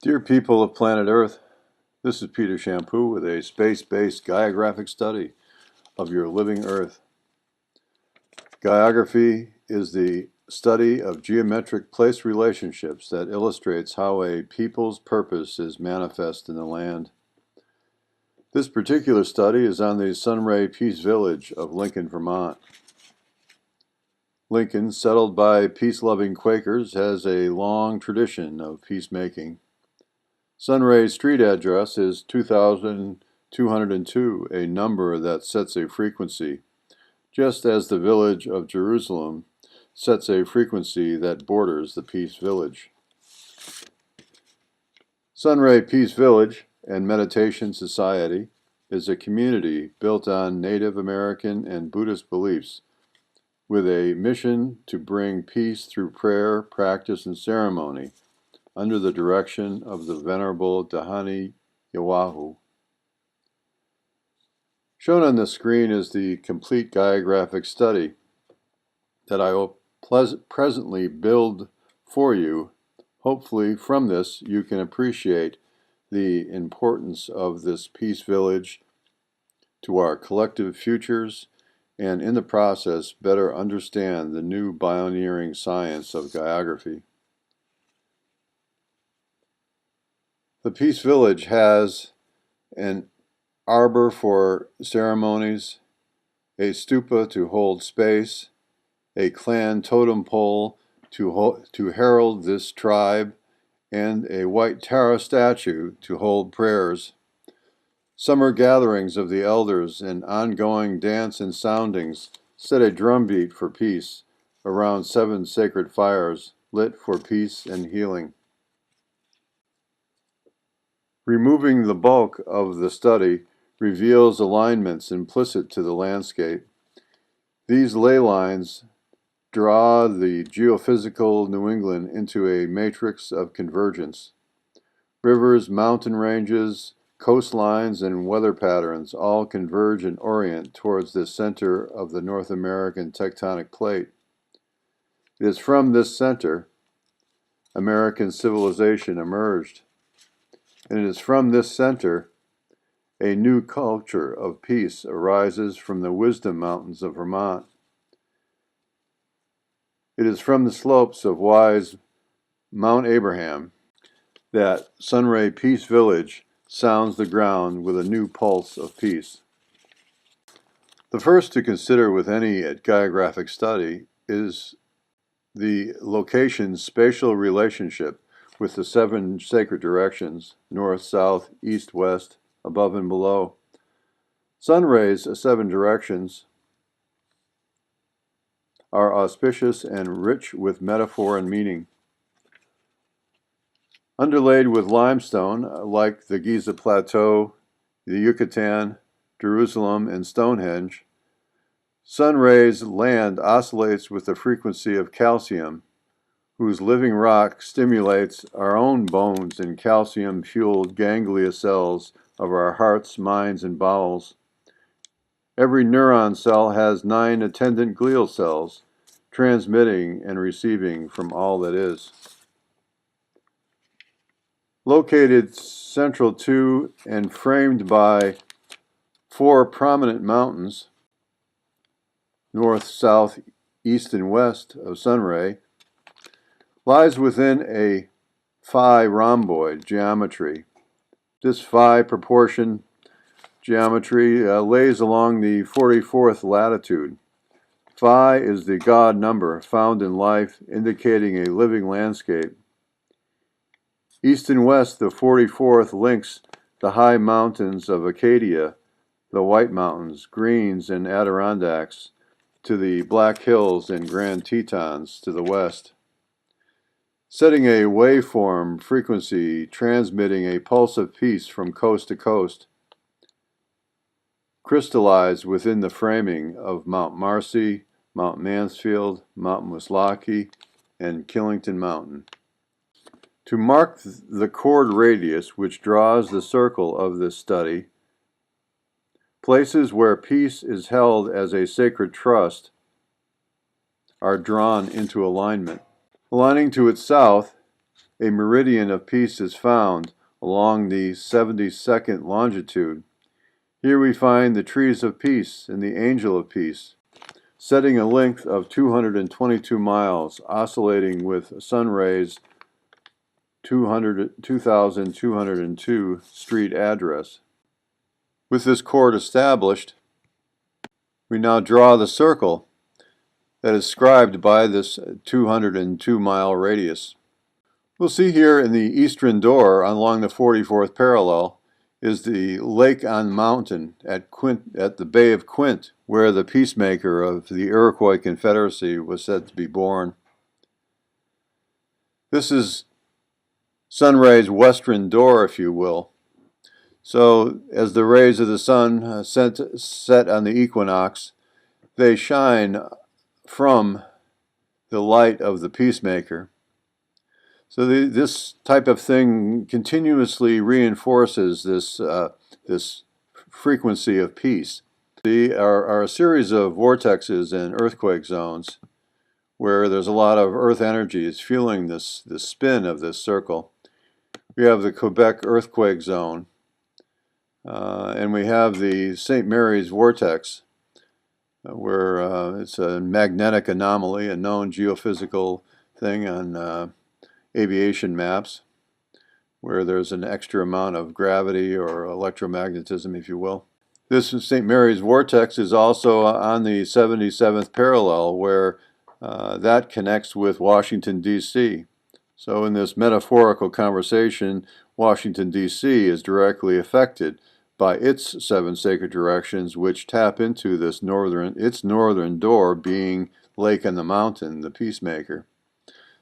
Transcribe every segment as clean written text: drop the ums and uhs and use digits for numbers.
Dear people of planet Earth, this is Peter.champoux with a space-based Gaiagraphic study of your living Earth. Gaiagraphy is the study of geometric place relationships that illustrates how a people's purpose is manifest in the land. This particular study is on the Sunray Peace Village of Lincoln, Vermont. Lincoln, settled by peace-loving Quakers, has a long tradition of peacemaking. Sunray's street address is 2202, a number that sets a frequency, just as the village of Jerusalem sets a frequency that borders the Peace Village. Sunray Peace Village and Meditation Society is a community built on Native American and Buddhist beliefs, with a mission to bring peace through prayer, practice, and ceremony, under the direction of the Venerable Dahani Yawahu. Shown on the screen is the complete Gaiagraphic study that I will presently build for you. Hopefully from this you can appreciate the importance of this peace village to our collective futures, and in the process better understand the new bioneering science of Gaiagraphy. The Peace Village has an arbor for ceremonies, a stupa to hold space, a clan totem pole to herald this tribe, and a white Tara statue to hold prayers. Summer gatherings of the elders and ongoing dance and soundings set a drumbeat for peace around 7 sacred fires lit for peace and healing. Removing the bulk of the study reveals alignments implicit to the landscape. These ley lines draw the geophysical New England into a matrix of convergence. Rivers, mountain ranges, coastlines, and weather patterns all converge and orient towards the center of the North American tectonic plate. It is from this center American civilization emerged. And it is from this center a new culture of peace arises from the Wisdom Mountains of Vermont. It is from the slopes of wise Mount Abraham that Sunray Peace Village sounds the ground with a new pulse of peace. The first to consider with any Gaiagraphic study is the location's spatial relationship with the 7 sacred directions, north, south, east, west, above and below. Sunray's 7 directions are auspicious and rich with metaphor and meaning. Underlaid with limestone, like the Giza Plateau, the Yucatan, Jerusalem, and Stonehenge, Sunray's land oscillates with the frequency of calcium, whose living rock stimulates our own bones and calcium-fueled ganglia cells of our hearts, minds, and bowels. Every neuron cell has 9 attendant glial cells, transmitting and receiving from all that is. Located central to and framed by 4 prominent mountains, north, south, east, and west of Sunray, lies within a phi rhomboid geometry. This phi proportion geometry lays along the 44th latitude. Phi is the God number found in life, indicating a living landscape. East and west, the 44th links the high mountains of Acadia, the White Mountains, Greens, and Adirondacks, to the Black Hills and Grand Tetons to the west. Setting a waveform frequency, transmitting a pulse of peace from coast to coast, crystallized within the framing of Mount Marcy, Mount Mansfield, Mount Muslochi, and Killington Mountain. To mark the chord radius which draws the circle of this study, places where peace is held as a sacred trust are drawn into alignment. Aligning to its south a meridian of peace is found along the 72nd longitude. Here we find the trees of peace and the angel of peace, setting a length of 222 miles, oscillating with sun rays 2202 street address. With this chord established, we now draw the circle that is scribed by this 202-mile radius. We'll see here in the eastern door along the 44th parallel is the lake on mountain at the Bay of Quint, where the peacemaker of the Iroquois Confederacy was said to be born. This is Sunray's western door, if you will. So as the rays of the sun set on the equinox, they shine from the light of the peacemaker. So this type of thing continuously reinforces this frequency of peace. There are a series of vortexes and earthquake zones where there's a lot of earth energies fueling this spin of this circle. We have the Quebec earthquake zone, and we have the St. Mary's vortex, where it's a magnetic anomaly, a known geophysical thing on aviation maps, where there's an extra amount of gravity or electromagnetism, if you will. This St. Mary's vortex is also on the 77th parallel, where that connects with Washington, D.C. So in this metaphorical conversation, Washington, D.C. is directly affected by its 7 sacred directions, which tap into this its northern door being Lake on the Mountain, the peacemaker.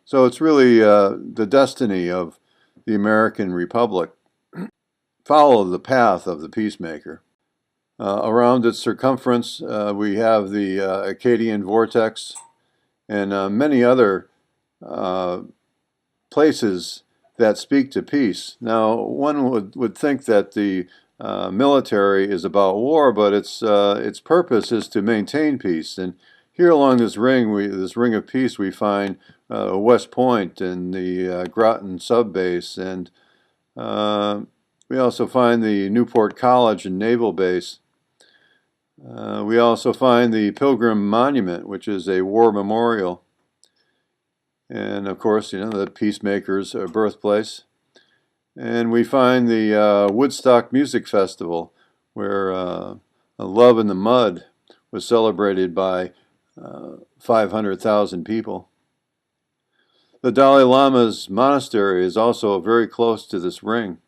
So it's really the destiny of the American Republic. Follow the path of the peacemaker. Around its circumference, we have the Acadian vortex and many other places that speak to peace. Now, one would think that the military is about war, but its purpose is to maintain peace. And here along this ring of peace, we find West Point and the Groton subbase, and we also find the Newport College and Naval Base. We also find the Pilgrim Monument, which is a war memorial. And of course, the Peacemaker's birthplace. And we find the Woodstock Music Festival, where Love in the Mud was celebrated by 500,000 people. The Dalai Lama's monastery is also very close to this ring.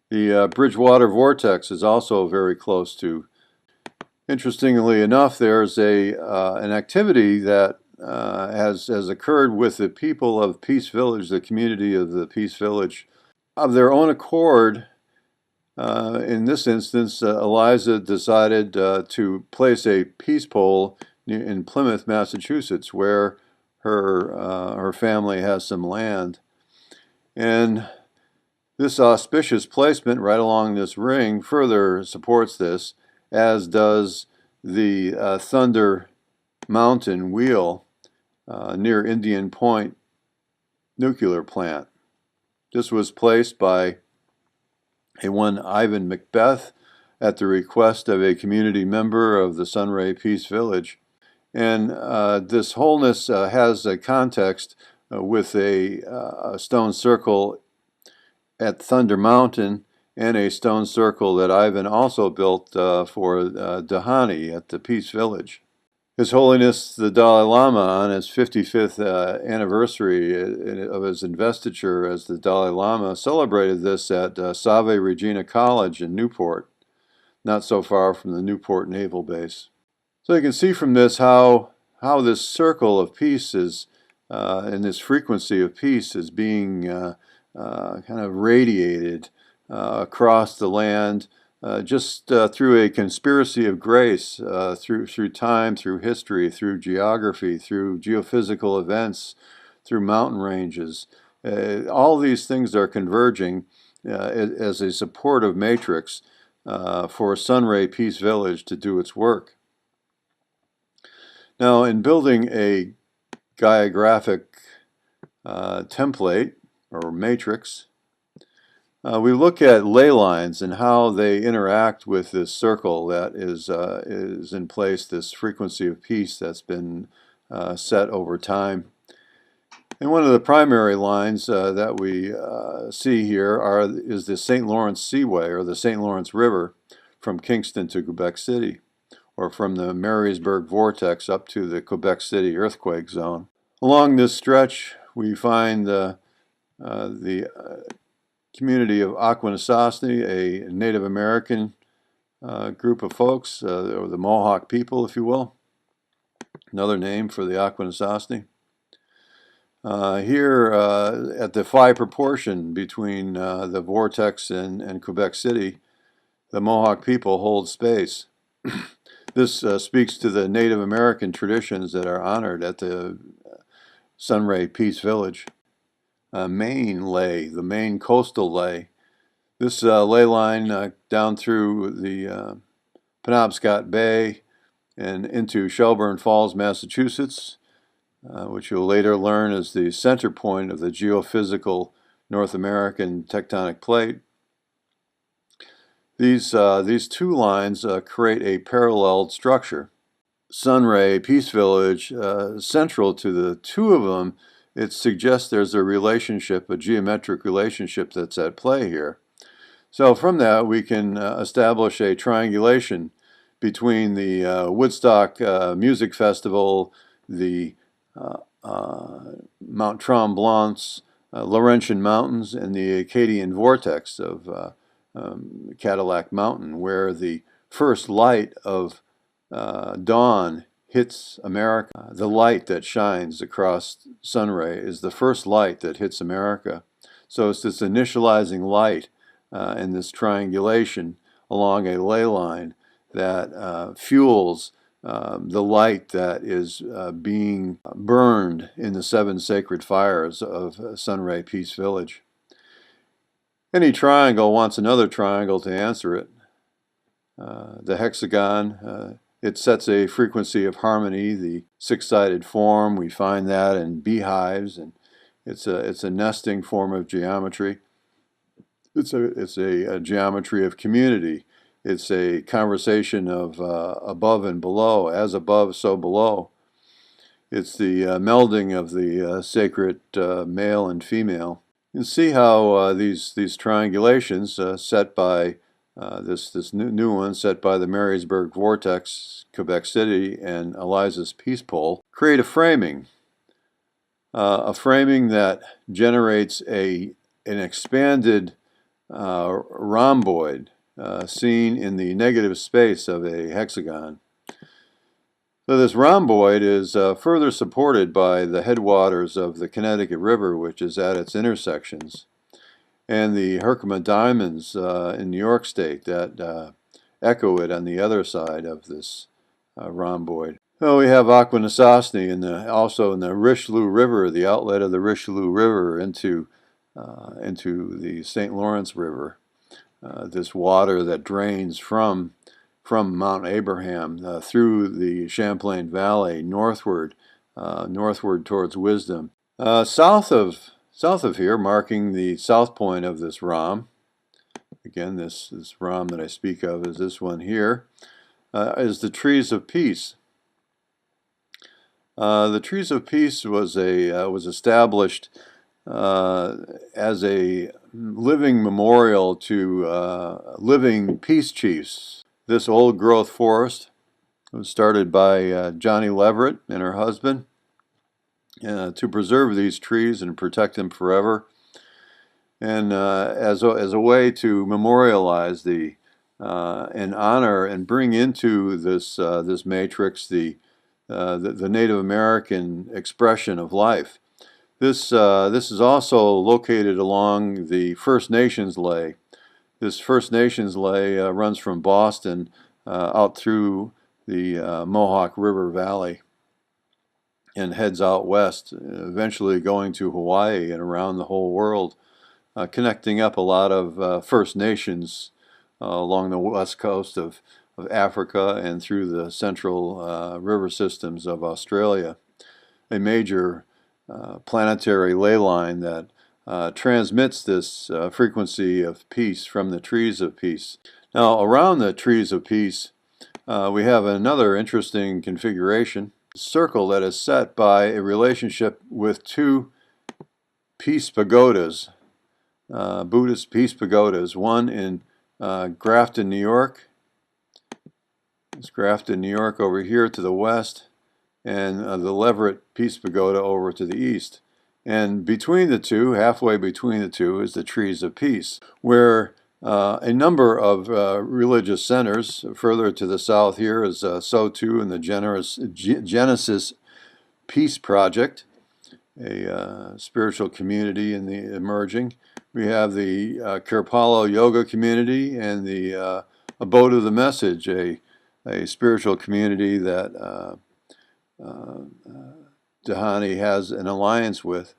The Bridgewater Vortex is also very close to. Interestingly enough, there's an activity that has occurred with the people of Peace Village, the community of the Peace Village. Of their own accord, in this instance, Eliza decided to place a peace pole in Plymouth, Massachusetts, where her family has some land. And this auspicious placement right along this ring further supports this, as does the Thunder Mountain Wheel near Indian Point nuclear plant. This was placed by one Ivan Macbeth at the request of a community member of the Sunray Peace Village. And this wholeness has a context with a stone circle at Thunder Mountain and a stone circle that Ivan also built for Dahani at the Peace Village. His Holiness the Dalai Lama, on his 55th anniversary of his investiture as the Dalai Lama, celebrated this at Seaway Regina College in Newport, not so far from the Newport Naval Base. So you can see from this how this circle of peace is, and this frequency of peace is being kind of radiated across the land, just through a conspiracy of grace, through time, through history, through geography, through geophysical events, through mountain ranges. All these things are converging as a supportive matrix for Sunray Peace Village to do its work. Now, in building a Gaiagraphic template or matrix, we look at ley lines and how they interact with this circle that is in place, this frequency of peace that's been set over time. And one of the primary lines that we see here is the St. Lawrence Seaway, or the St. Lawrence River, from Kingston to Quebec City, or from the Marysburg vortex up to the Quebec City earthquake zone. Along this stretch, we find the community of Akwesasne, a Native American group of folks, or the Mohawk people, if you will, another name for the Akwesasne. Here at the phi proportion between the vortex and Quebec City, the Mohawk people hold space. This speaks to the Native American traditions that are honored at the Sunray Peace Village. Main ley, the main coastal ley. This ley line down through the Penobscot Bay and into Shelburne Falls, Massachusetts, which you'll later learn is the center point of the geophysical North American tectonic plate. These two lines create a paralleled structure. Sunray Peace Village, central to the two of them, it suggests there's a relationship, a geometric relationship that's at play here. So from that we can establish a triangulation between the Woodstock Music Festival, the Mount Tremblant, Laurentian Mountains, and the Acadian Vortex of Cadillac Mountain, where the first light of dawn hits America. The light that shines across Sunray is the first light that hits America. So it's this initializing light and this triangulation along a ley line that fuels the light that is being burned in the 7 sacred fires of Sunray Peace Village. Any triangle wants another triangle to answer it. The hexagon, it sets a frequency of harmony, the 6-sided form. We find that in beehives, and it's a nesting form of geometry. It's a geometry of community. It's a conversation of above and below, as above, so below. It's the melding of the sacred male and female. You can see how these triangulations set by this new one set by the Marysburg vortex, Quebec City, and Eliza's Peace Pole create a framing that generates an expanded rhomboid seen in the negative space of a hexagon. So this rhomboid is further supported by the headwaters of the Connecticut River, which is at its intersections, and the Herkimer diamonds in New York State that echo it on the other side of this rhomboid. So we have Akwesasne also in the Richelieu River, the outlet of the Richelieu River into the St. Lawrence River. This water that drains from Mount Abraham through the Champlain Valley northward towards Wisdom. South of here, marking the south point of this rhomb, again this rhomb that I speak of is this one here, is the Trees of Peace. The Trees of Peace was established as a living memorial to living peace chiefs. This old growth forest was started by Johnny Leverett and her husband to preserve these trees and protect them forever, and as a way to memorialize and honor and bring into this matrix the Native American expression of life. This is also located along the First Nations Ley. This First Nations Ley runs from Boston out through the Mohawk River Valley and heads out west, eventually going to Hawaii and around the whole world, connecting up a lot of First Nations along the west coast of Africa and through the central river systems of Australia. A major planetary ley line that transmits this frequency of peace from the trees of peace. Now, around the trees of peace, we have another interesting configuration, a circle that is set by a relationship with two peace pagodas, Buddhist peace pagodas, one in Grafton, New York. It's Grafton, New York over here to the west, and the Leverett Peace Pagoda over to the east. And between the two, halfway between the two, is the Trees of Peace, where a number of religious centers, further to the south here is So-Too and the Genesis Peace Project, a spiritual community in the emerging. We have the Kirpalo Yoga community and the Abode of the Message, a spiritual community that Dhani has an alliance with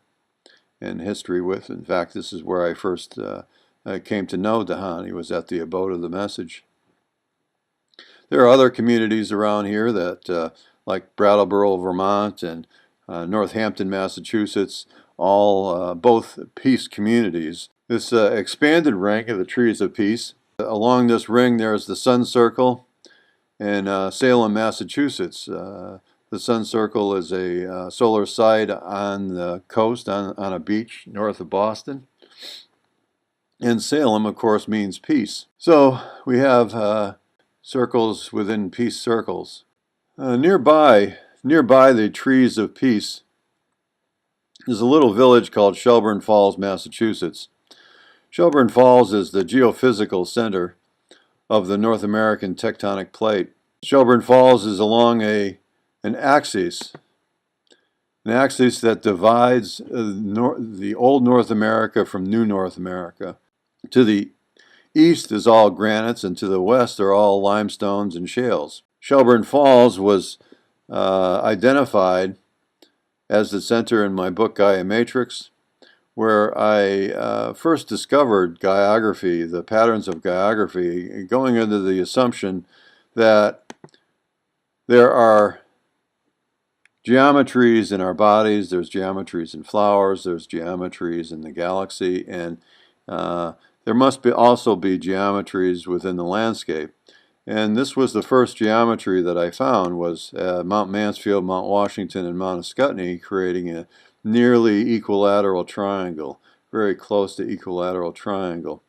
and history with. In fact, this is where I first came to know Dhani, was at the Abode of the Message. There are other communities around here that, like Brattleboro, Vermont, and Northampton, Massachusetts, all both peace communities. This expanded ring of the Trees of Peace. Along this ring, there's the Sun Circle in Salem, Massachusetts. The Sun Circle is a solar site on the coast, on a beach north of Boston. And Salem, of course, means peace. So we have circles within peace circles. Nearby the Trees of Peace is a little village called Shelburne Falls, Massachusetts. Shelburne Falls is the geophysical center of the North American tectonic plate. Shelburne Falls is along an axis that divides the old North America from new North America. To the east is all granites, and to the west are all limestones and shales. Shelburne Falls was identified as the center in my book Gaiagraphic, where I first discovered Gaiagraphy, the patterns of Gaiagraphy, going under the assumption that there are geometries in our bodies, there's geometries in flowers, there's geometries in the galaxy, and there must also be geometries within the landscape. And this was the first geometry that I found, was Mount Mansfield, Mount Washington, and Mount Ascutney, creating a nearly equilateral triangle, very close to equilateral triangle.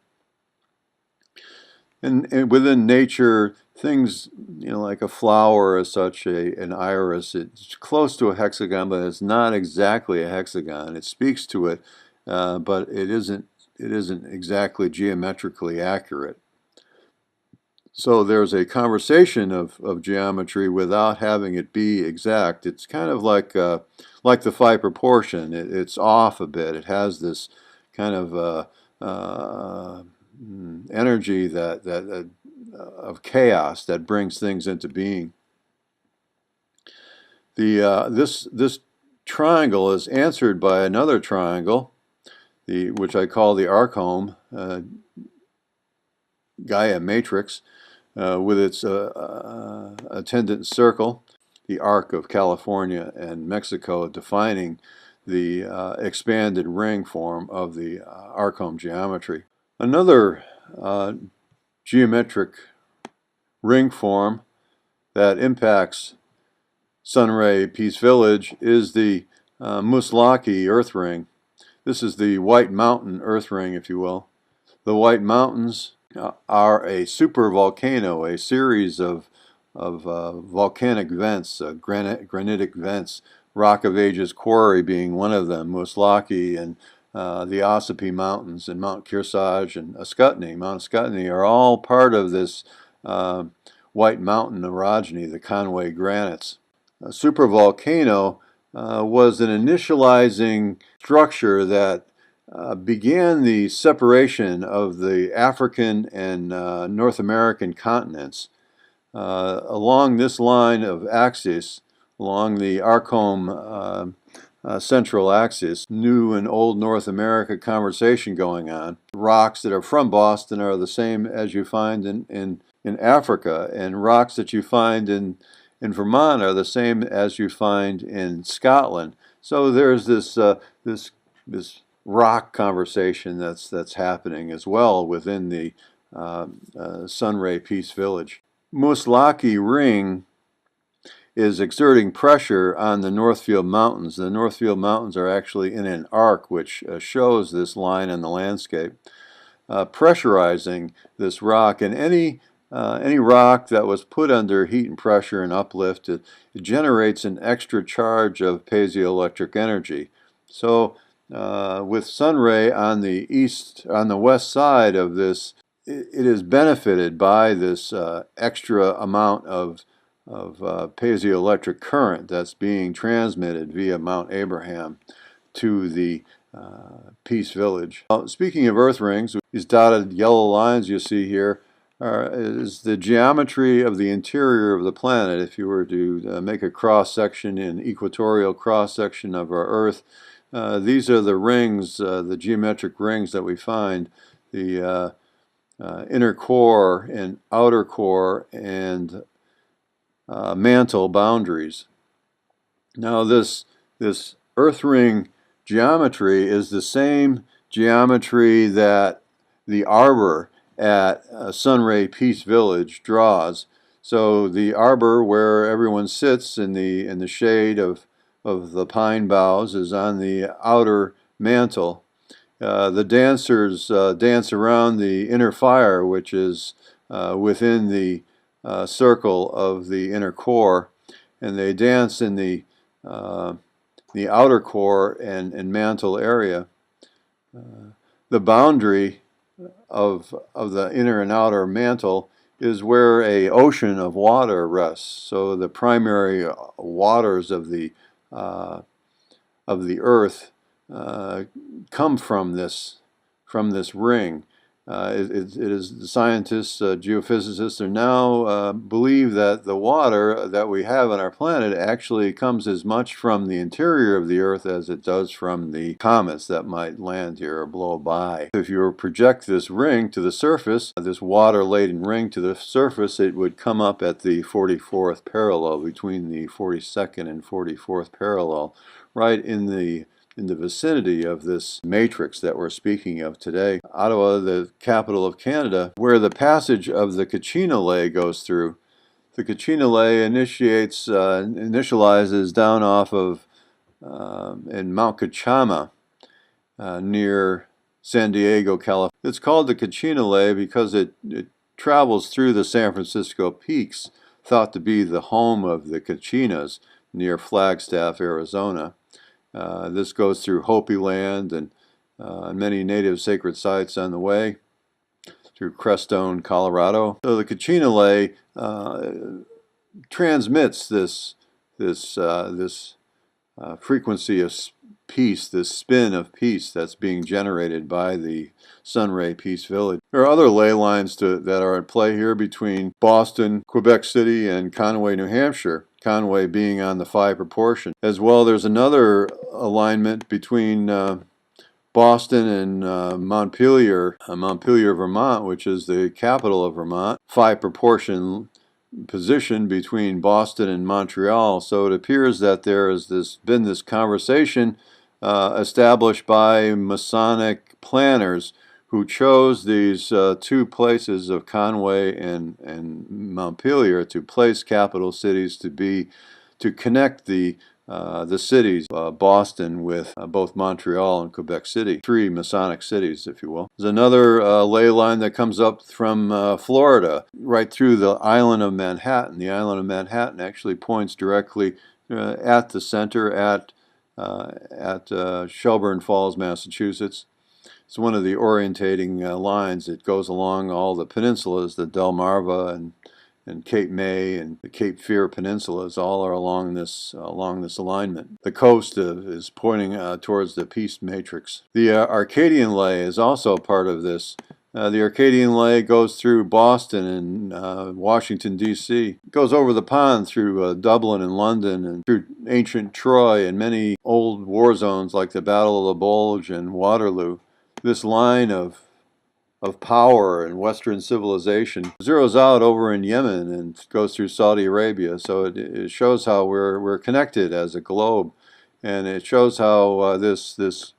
And within nature, things, like a flower as such, an iris, it's close to a hexagon, but it's not exactly a hexagon. It speaks to it, but it isn't exactly geometrically accurate. So there's a conversation of geometry without having it be exact. It's kind of like the phi proportion. It's off a bit. It has this kind of energy that of chaos that brings things into being. This triangle is answered by another triangle, which I call the archome, Gaia matrix, with its attendant circle, the arc of California and Mexico, defining the expanded ring form of the archome geometry. Another geometric ring form that impacts Sunray Peace Village is the Muslochi earth ring. This is the White Mountain earth ring, if you will. The White Mountains are a supervolcano, a series of volcanic vents, granitic vents, Rock of Ages Quarry being one of them, Muslochi and the Ossipee Mountains and Mount Kearsarge and Ascutney. Mount Ascutney are all part of this White Mountain orogeny, the Conway granites. A supervolcano was an initializing structure that began the separation of the African and North American continents. Along this line of axis, along the archome central axis, new and old North America conversation going on. Rocks that are from Boston are the same as you find in Africa, and rocks that you find in Vermont are the same as you find in Scotland. So there's this rock conversation that's happening as well within the Sunray Peace Village. Muslochi Ring is exerting pressure on the Northfield Mountains. The Northfield Mountains are actually in an arc which shows this line in the landscape, pressurizing this rock. And any rock that was put under heat and pressure and uplift, it generates an extra charge of piezoelectric energy. So with Sunray on the west side of this, it is benefited by this extra amount of piezoelectric current that's being transmitted via Mount Abraham to the Peace Village. Speaking of earth rings, these dotted yellow lines you see here is the geometry of the interior of the planet. If you were to make a cross-section, an equatorial cross-section of our Earth, these are the rings, the geometric rings that we find, the inner core and outer core and mantle boundaries. Now this earth ring geometry is the same geometry that the arbor at Sunray Peace Village draws. So the arbor, where everyone sits in the shade of the pine boughs, is on the outer mantle. The dancers dance around the inner fire, which is within the circle of the inner core, and they dance in the outer core and mantle area. The boundary of the inner and outer mantle is where a ocean of water rests. So the primary waters of the earth come from this ring. It is the scientists, geophysicists, are now believe that the water that we have on our planet actually comes as much from the interior of the Earth as it does from the comets that might land here or blow by. If you were to project this ring to the surface, this water-laden ring to the surface, it would come up at the 44th parallel, between the 42nd and 44th parallel, right in the vicinity of this matrix that we're speaking of today. Ottawa, the capital of Canada, where the passage of the Kachina Ley goes through. The Kachina Ley initializes down off of in Mount Kachama near San Diego, California. It's called the Kachina Ley because it travels through the San Francisco Peaks, thought to be the home of the Kachinas near Flagstaff, Arizona. This goes through Hopi Land and many native sacred sites on the way, through Crestone, Colorado. So the Kachina Ley transmits this frequency of peace, this spin of peace that's being generated by the Sunray Peace Village. There are other ley lines that are at play here between Boston, Quebec City, and Conway, New Hampshire. Conway being on the 5 proportion. As well, there's another alignment between Boston and Montpelier, Vermont, which is the capital of Vermont. 5 proportion position between Boston and Montreal. So it appears that there has been this conversation established by Masonic planners who chose these 2 places of Conway and Montpelier to place capital cities to connect the cities, Boston with both Montreal and Quebec City, 3 Masonic cities, if you will. There's another ley line that comes up from Florida, right through the island of Manhattan. The island of Manhattan actually points directly at the center at Shelburne Falls, Massachusetts. It's one of the orientating lines. It goes along all the peninsulas, the Delmarva and Cape May and the Cape Fear peninsulas, all are along this alignment. The coast is pointing towards the Peace Matrix. The Arcadian Ley is also part of this. The Arcadian Ley goes through Boston and Washington, D.C. It goes over the pond through Dublin and London and through ancient Troy and many old war zones like the Battle of the Bulge and Waterloo. This line of power and Western civilization zeroes out over in Yemen and goes through Saudi Arabia. So it shows how we're connected as a globe and it shows how this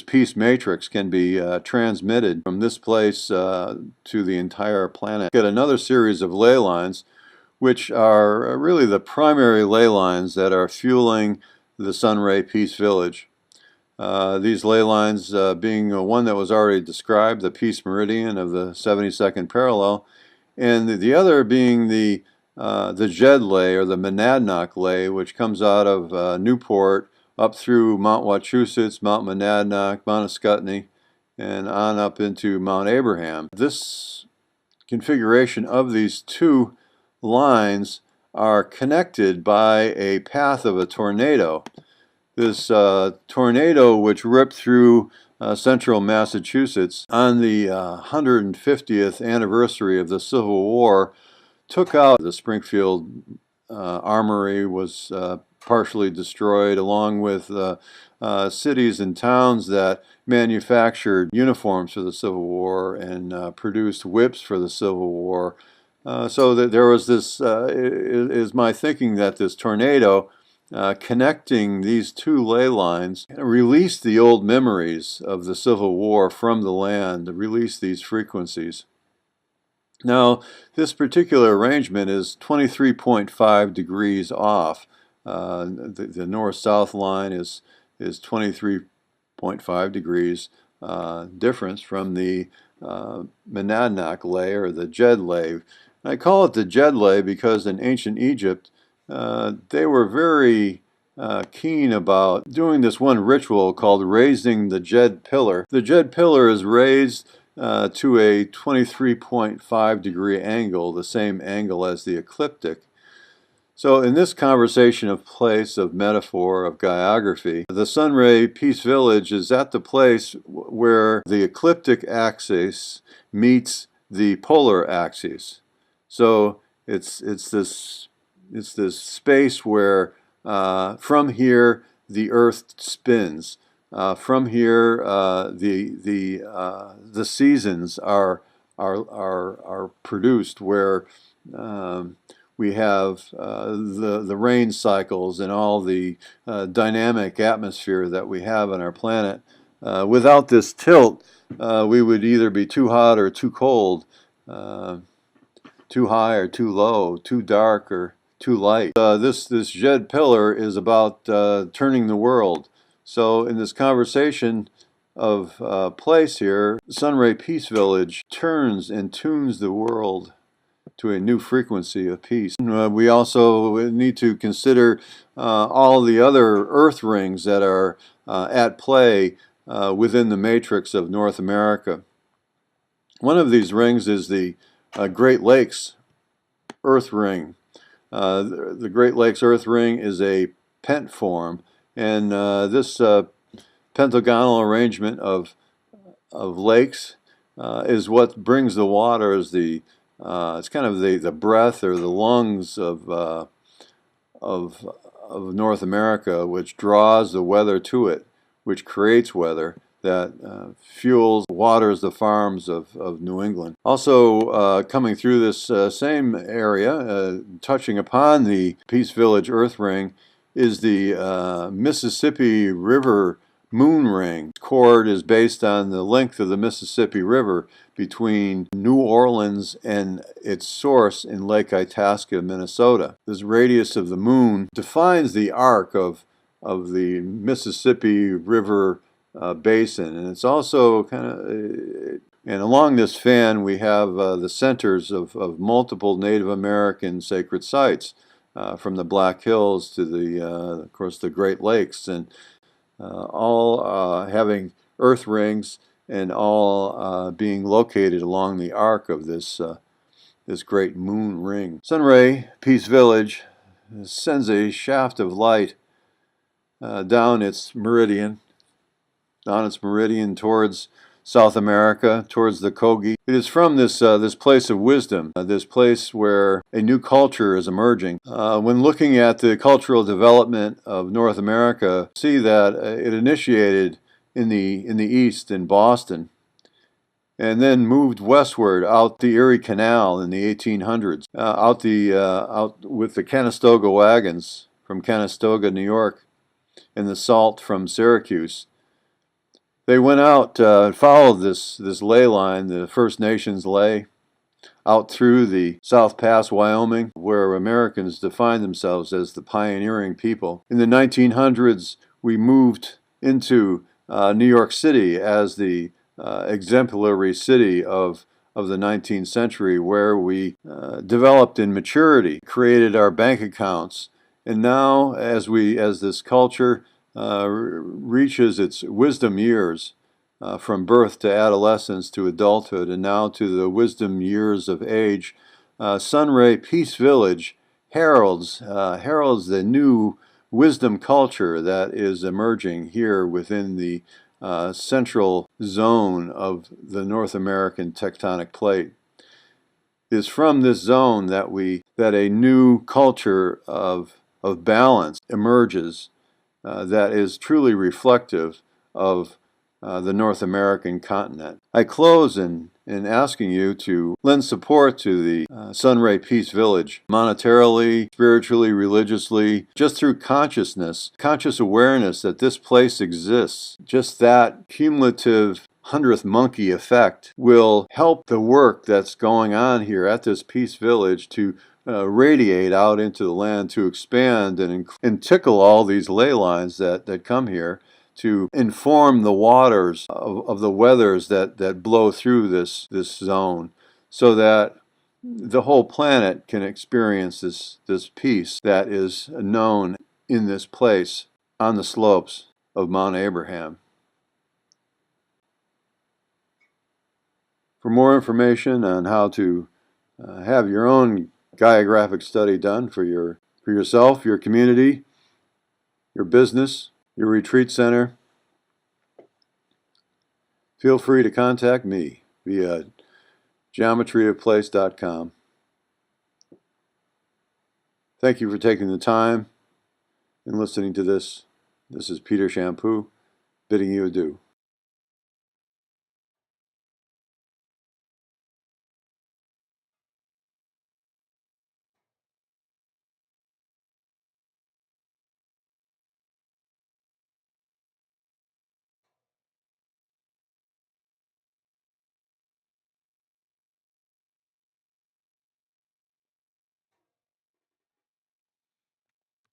peace matrix can be transmitted from this place to the entire planet. Get another series of ley lines, which are really the primary ley lines that are fueling the Sunray Peace Village. These ley lines being one that was already described, the Peace Meridian of the 72nd parallel, and the other being the Jed Ley, or the Monadnock Ley, which comes out of Newport up through Mount Wachusett, Mount Monadnock, Mount Ascutney, and on up into Mount Abraham. This configuration of these two lines are connected by a path of a tornado. This tornado, which ripped through central Massachusetts on the 150th anniversary of the Civil War, took out the Springfield Armory, was partially destroyed, along with cities and towns that manufactured uniforms for the Civil War and produced whips for the Civil War. So that there was this, is my thinking that this tornado connecting these two ley lines released the old memories of the Civil War from the land, release these frequencies. Now, this particular arrangement is 23.5 degrees off. The north-south line is 23.5 degrees difference from the Monadnock Ley, or the Jed Ley. I call it the Jed Ley because in ancient Egypt they were very keen about doing this one ritual called raising the Jed Pillar. The Jed Pillar is raised to a 23.5 degree angle, the same angle as the ecliptic. So in this conversation of place, of metaphor, of Gaiagraphy, the Sunray Peace Village is at the place where the ecliptic axis meets the polar axis. So it's this space where from here the Earth spins. From here the seasons are produced, where we have the rain cycles and all the dynamic atmosphere that we have on our planet. Without this tilt, we would either be too hot or too cold, too high or too low, too dark or too light. This Jed Pillar is about turning the world. So in this conversation of place here, Sunray Peace Village turns and tunes the world to a new frequency of peace. We also need to consider all the other earth rings that are at play within the matrix of North America. One of these rings is the Great Lakes Earth Ring. The Great Lakes Earth Ring is a pent form, and this pentagonal arrangement of lakes is what brings the water as it's kind of the breath or the lungs of North America, which draws the weather to it, which creates weather that fuels, waters the farms of New England. Also coming through this same area, touching upon the Peace Village Earth Ring, is the Mississippi River Moon Ring. Chord is based on the length of the Mississippi River between New Orleans and its source in Lake Itasca, Minnesota. This radius of the moon defines the arc of the Mississippi River basin, and it's also kind of, and along this fan we have the centers of multiple Native American sacred sites, from the Black Hills to of course, the Great Lakes, and all having earth rings, and all being located along the arc of this great moon ring. Sunray Peace Village sends a shaft of light down its meridian towards South America, towards the Kogi. It is from this place of wisdom, this place where a new culture is emerging. When looking at the cultural development of North America, see that it initiated in the east in Boston, and then moved westward out the Erie Canal in the 1800s, out with the Conestoga wagons from Conestoga, New York, and the salt from Syracuse. They went out and followed this ley line, the First Nations ley, out through the South Pass, Wyoming, where Americans defined themselves as the pioneering people. In the 1900s, we moved into New York City as the exemplary city of the 19th century, where we developed in maturity, created our bank accounts, and now as this culture reaches its wisdom years, from birth to adolescence to adulthood, and now to the wisdom years of age, Sunray Peace Village heralds the new wisdom culture that is emerging here within the central zone of the North American tectonic plate. It is from this zone that a new culture of balance emerges that is truly reflective of the North American continent. I close in asking you to lend support to the Sunray Peace Village, monetarily, spiritually, religiously, just through conscious awareness that this place exists. Just that cumulative 100th monkey effect will help the work that's going on here at this Peace Village to radiate out into the land, to expand and tickle all these ley lines that come here, to inform the waters of the weathers that blow through this zone, so that the whole planet can experience this peace that is known in this place on the slopes of Mount Abraham. For more information on how to have your own Gaiagraphic study done for yourself, your community, your business, your retreat center, feel free to contact me via geometryofplace.com. Thank you for taking the time and listening to this. This is Peter Champoux bidding you adieu.